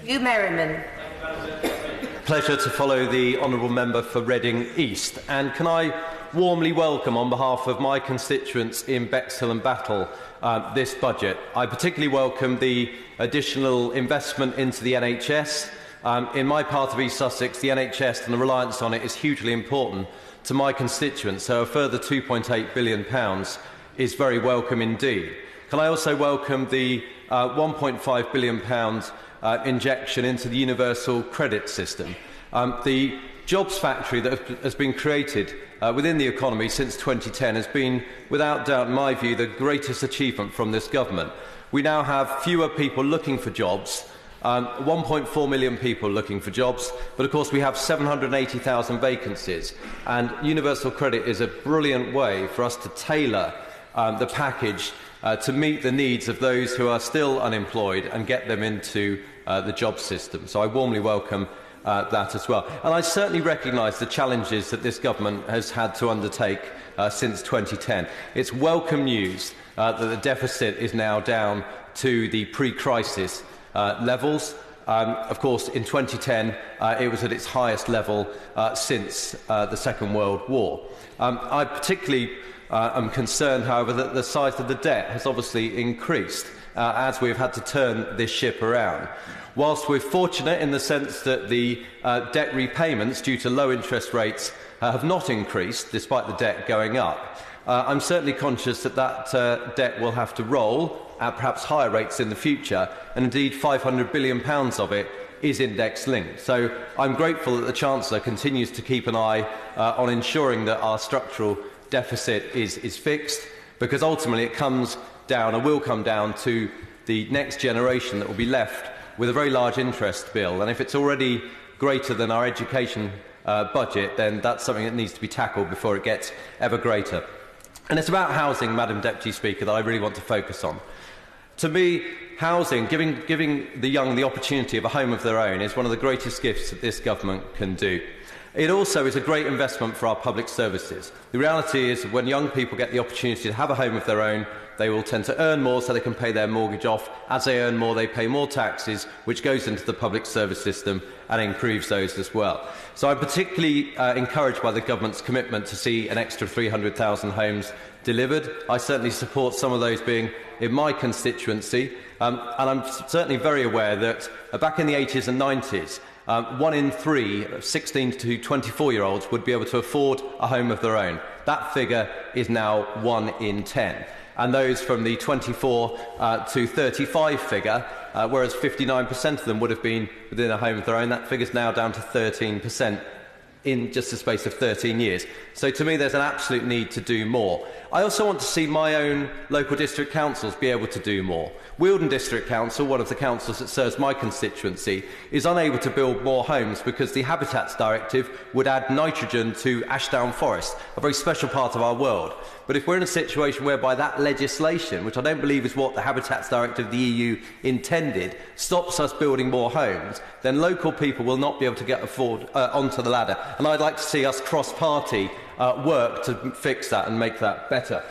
Hugh Merriman. Pleasure to follow the honourable member for Reading East, and can I warmly welcome on behalf of my constituents in Bexhill and Battle this budget. I particularly welcome the additional investment into the NHS. In my part of East Sussex, the NHS and the reliance on it is hugely important to my constituents, so a further £2.8 billion is very welcome indeed. Can I also welcome the £1.5 billion injection into the universal credit system? The jobs factory that has been created within the economy since 2010 has been, without doubt, in my view, the greatest achievement from this government. We now have fewer people looking for jobs, 1.4 million people looking for jobs, but of course we have 780,000 vacancies, and universal credit is a brilliant way for us to tailor the package to meet the needs of those who are still unemployed and get them into the job system. So I warmly welcome that as well. And I certainly recognise the challenges that this government has had to undertake since 2010. It's welcome news that the deficit is now down to the pre-crisis levels. Of course, in 2010, it was at its highest level since the Second World War. I particularly am concerned, however, that the size of the debt has obviously increased as we've had to turn this ship around. Whilst we're fortunate in the sense that the debt repayments due to low interest rates have not increased, despite the debt going up, I'm certainly conscious that that debt will have to roll at perhaps higher rates in the future, and indeed £500 billion of it is index-linked. So I'm grateful that the Chancellor continues to keep an eye on ensuring that our structural deficit is fixed, because ultimately it comes down, or will come down, to the next generation that will be left with a very large interest bill. And if it's already greater than our education budget, then that's something that needs to be tackled before it gets ever greater. And it's about housing, Madam Deputy Speaker, that I really want to focus on. To me, housing, giving the young the opportunity of a home of their own, is one of the greatest gifts that this government can do. It also is a great investment for our public services. The reality is, when young people get the opportunity to have a home of their own, they will tend to earn more so they can pay their mortgage off. As they earn more, they pay more taxes, which goes into the public service system and improves those as well. So I'm particularly encouraged by the government's commitment to see an extra 300,000 homes delivered. I certainly support some of those being in my constituency, and I'm certainly very aware that back in the 80s and 90s, 1 in 3 16 to 24-year-olds would be able to afford a home of their own. That figure is now 1 in 10. And those from the 24 to 35 figure, whereas 59% of them would have been within a home of their own, that figure is now down to 13% in just the space of 13 years. So to me, there's an absolute need to do more. I also want to see my own local district councils be able to do more. Wealdon District Council, one of the councils that serves my constituency, is unable to build more homes because the Habitats Directive would add nitrogen to Ashdown Forest, a very special part of our world. But if we're in a situation whereby that legislation, which I don't believe is what the Habitats Directive of the EU intended, stops us building more homes, then local people will not be able to get onto the ladder. And I'd like to see us cross-party work to fix that and make that better.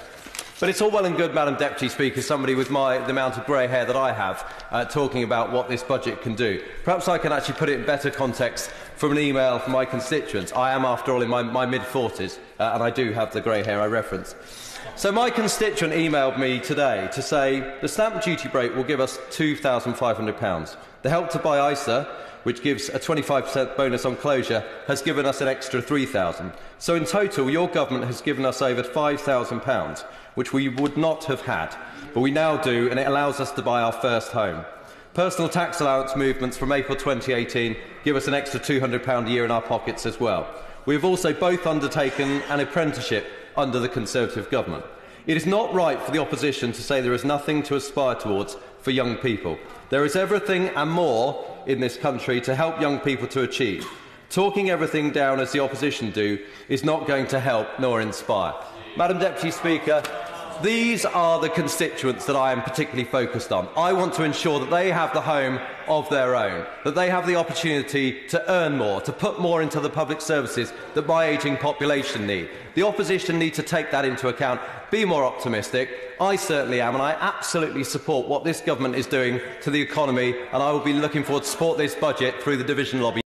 But it's all well and good, Madam Deputy Speaker, somebody with the amount of grey hair that I have, talking about what this budget can do. Perhaps I can actually put it in better context from an email from my constituents. I am, after all, in my mid-40s, and I do have the grey hair I reference. So my constituent emailed me today to say the stamp duty break will give us £2,500. The Help to Buy ISA, which gives a 25% bonus on closure, has given us an extra £3,000. So in total, your government has given us over £5,000, which we would not have had, but we now do, and it allows us to buy our first home. Personal tax allowance movements from April 2018 give us an extra £200 a year in our pockets as well. We have also both undertaken an apprenticeship under the Conservative government. It is not right for the opposition to say there is nothing to aspire towards for young people. There is everything and more in this country to help young people to achieve. Talking everything down, as the opposition do, is not going to help nor inspire. Madam Deputy Speaker, These are the constituents that I am particularly focused on. I want to ensure that they have the home of their own, that they have the opportunity to earn more, to put more into the public services that my ageing population need. The opposition need to take that into account, be more optimistic. I certainly am, and I absolutely support what this government is doing to the economy, and I will be looking forward to support this budget through the division lobby.